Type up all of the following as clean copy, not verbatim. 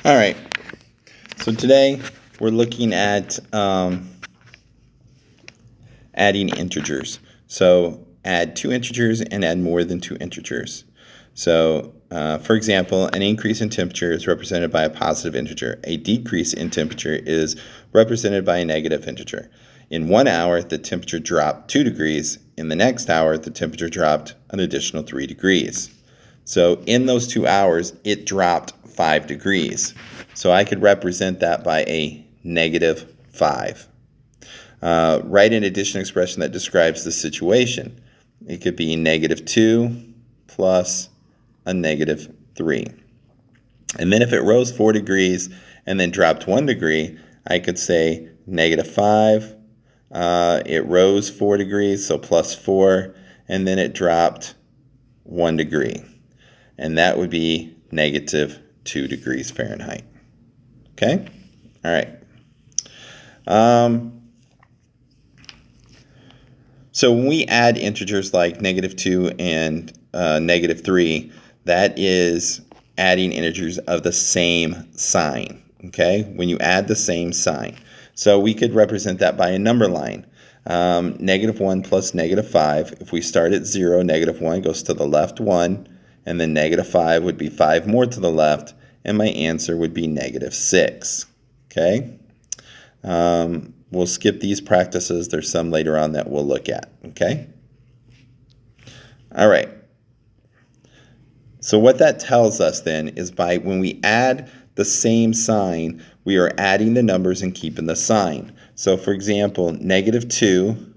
All right, so today we're looking at adding integers. So add two integers and add more than two integers. So for example, an increase in temperature is represented by a positive integer. A decrease in temperature is represented by a negative integer. In 1 hour, the temperature dropped 2 degrees. In the next hour, the temperature dropped an additional 3 degrees. So in those 2 hours, it dropped 5 degrees. So I could represent that by a negative 5. Write an addition expression that describes the situation. It could be negative 2 plus a negative 3. And then if it rose 4 degrees and then dropped 1 degree, I could say negative 5. It rose 4 degrees, so plus 4, and then it dropped 1 degree. And that would be negative 2 degrees Fahrenheit. Okay? All right. So when we add integers like negative 2 and negative 3, that is adding integers of the same sign, okay? When you add the same sign. So we could represent that by a number line. Negative 1 plus negative 5. If we start at 0, negative 1 goes to the left 1, and then negative 5 would be 5 more to the left, and my answer would be negative 6, okay? We'll skip these practices. There's some later on that we'll look at, okay? All right. So what that tells us then is when we add the same sign, we are adding the numbers and keeping the sign. So for example, negative 2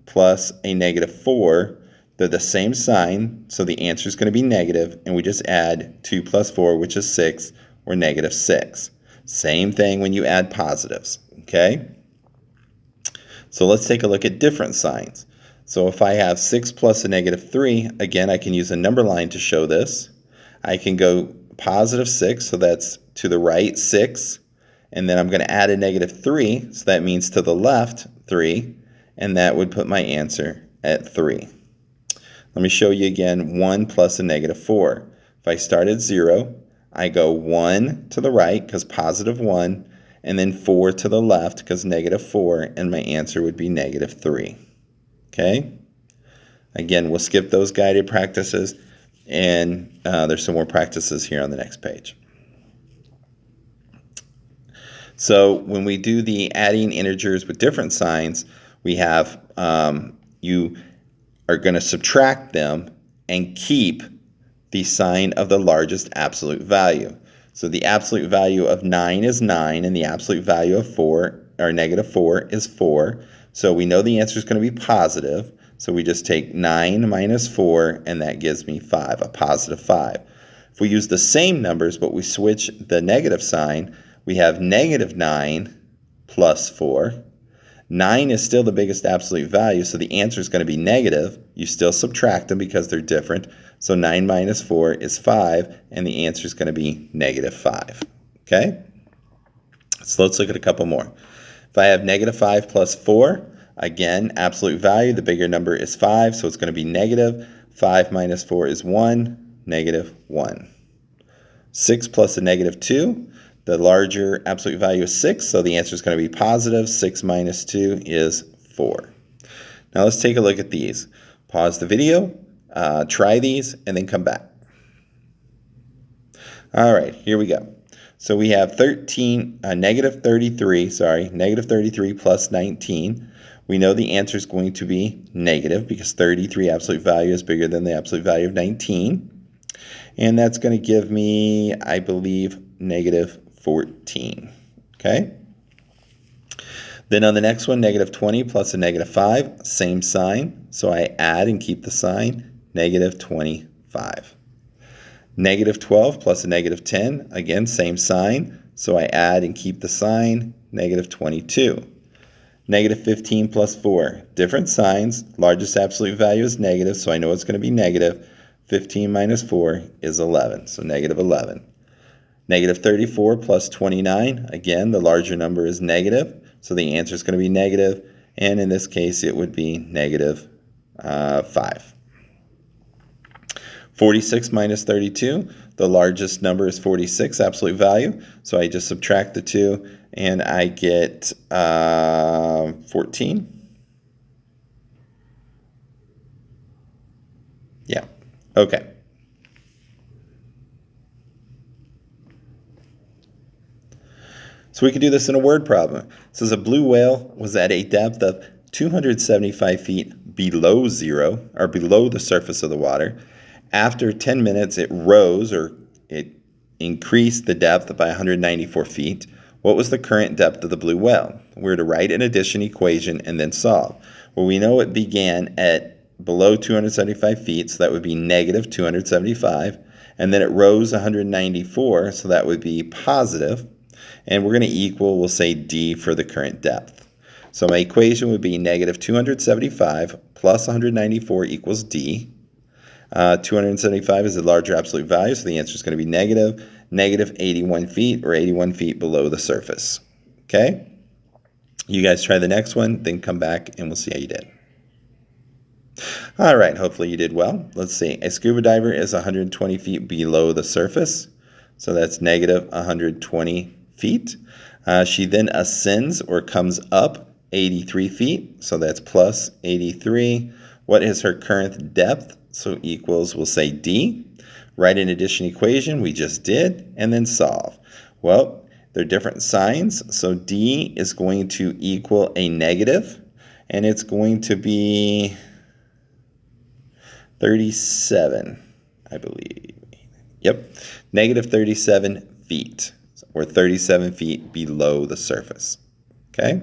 plus a negative 4, they're the same sign, so the answer is going to be negative, and we just add 2 plus 4, which is 6, or negative 6. Same thing when you add positives, okay? So let's take a look at different signs. So if I have 6 plus a negative 3, again, I can use a number line to show this. I can go positive 6, so that's to the right 6, and then I'm going to add a negative 3, so that means to the left 3, and that would put my answer at 3. Let me show you again 1 plus a negative 4. If I start at 0, I go 1 to the right because positive 1, and then 4 to the left because negative 4, and my answer would be negative 3. Okay? Again, we'll skip those guided practices, and there's some more practices here on the next page. So when we do the adding integers with different signs, we have you are going to subtract them and keep the sign of the largest absolute value. So the absolute value of 9 is 9, and the absolute value of 4, or negative 4, is 4. So we know the answer is going to be positive. So we just take 9 minus 4, and that gives me 5, a positive 5. If we use the same numbers, but we switch the negative sign, we have negative 9 plus 4. 9 is still the biggest absolute value, so the answer is going to be negative. You still subtract them because they're different. So 9 minus 4 is 5, and the answer is going to be negative 5. Okay? So let's look at a couple more. If I have negative 5 plus 4, again, absolute value, the bigger number is 5, so it's going to be negative. 5 minus 4 is 1, negative 1. 6 plus a negative 2. The larger absolute value is 6, so the answer is going to be positive. 6 minus 2 is 4. Now let's take a look at these. Pause the video, try these, and then come back. All right, here we go. So we have negative 33 plus 19. We know the answer is going to be negative because 33 absolute value is bigger than the absolute value of 19. And that's going to give me, I believe, negative 14. Okay? Then on the next one, negative 20 plus a negative 5, same sign. So I add and keep the sign, negative 25. Negative 12 plus a negative 10, again, same sign. So I add and keep the sign, negative 22. Negative 15 plus 4, different signs. Largest absolute value is negative, so I know it's going to be negative. 15 minus 4 is 11, so negative 11. Negative 34 plus 29, again, the larger number is negative, so the answer is going to be negative, and in this case, it would be negative 5. 46 minus 32, The largest number is 46, absolute value. So I just subtract the 2, and I get 14. Yeah, okay. So we could do this in a word problem. It says a blue whale was at a depth of 275 feet below zero, or below the surface of the water. After 10 minutes, it rose, or it increased the depth by 194 feet. What was the current depth of the blue whale? We're to write an addition equation and then solve. Well, we know it began at below 275 feet, so that would be negative 275. And then it rose 194, so that would be positive. And we're going to equal, we'll say D for the current depth. So my equation would be negative 275 plus 194 equals D. 275 is the larger absolute value, so the answer is going to be negative 81 feet, or 81 feet below the surface. Okay? You guys try the next one, then come back and we'll see how you did. All right, hopefully you did well. Let's see. A scuba diver is 120 feet below the surface, so that's negative 120 feet. She then ascends, or comes up, 83 feet, so that's plus 83. What is her current depth? So equals, we'll say D. Write an addition equation, we just did, and then solve. Well, they're different signs, so D is going to equal a negative, and it's going to be 37, I believe. Yep, negative 37 feet, or 37 feet below the surface. Okay?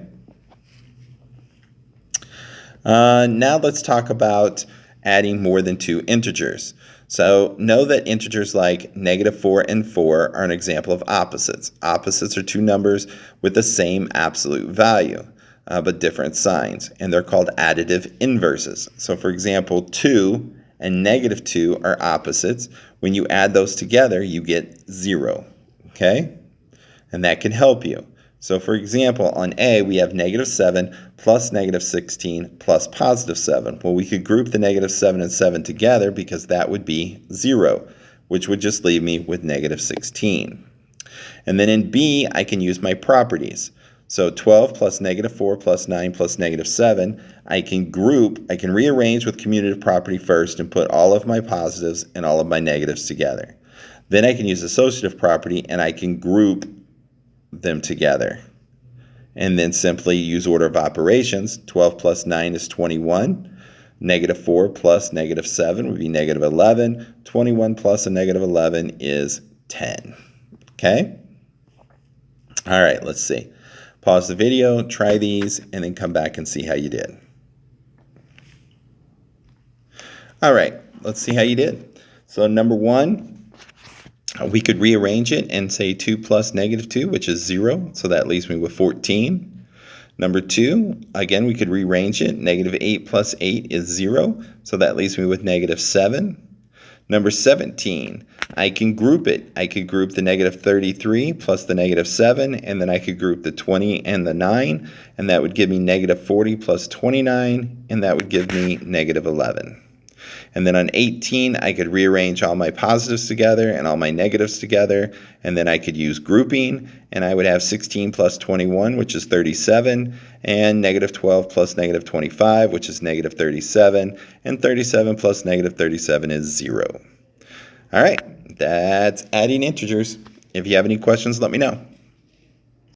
Now let's talk about adding more than two integers. So know that integers like negative 4 and 4 are an example of opposites. Opposites are two numbers with the same absolute value, but different signs, and they're called additive inverses. So for example, 2 and negative 2 are opposites. When you add those together, you get 0, okay? And that can help you. So for example, on A, we have negative 7 plus negative 16 plus positive 7. Well, we could group the negative 7 and 7 together because that would be 0, which would just leave me with negative 16. And then in B, I can use my properties. So 12 plus negative 4 plus 9 plus negative 7, I can rearrange with commutative property first and put all of my positives and all of my negatives together. Then I can use associative property and I can group them together. And then simply use order of operations. 12 plus 9 is 21. Negative 4 plus negative 7 would be negative 11. 21 plus a negative 11 is 10. Okay? All right, let's see. Pause the video, try these, and then come back and see how you did. All right, let's see how you did. So number 1, we could rearrange it and say 2 plus negative 2, which is 0, so that leaves me with 14. Number 2, again, we could rearrange it. Negative 8 plus 8 is 0, so that leaves me with negative 7. Number 17, I can group it. I could group the negative 33 plus the negative 7, and then I could group the 20 and the 9, and that would give me negative 40 plus 29, and that would give me negative 11. And then on 18, I could rearrange all my positives together and all my negatives together, and then I could use grouping, and I would have 16 plus 21, which is 37, and negative 12 plus negative 25, which is negative 37, and 37 plus negative 37 is 0. All right, that's adding integers. If you have any questions, let me know.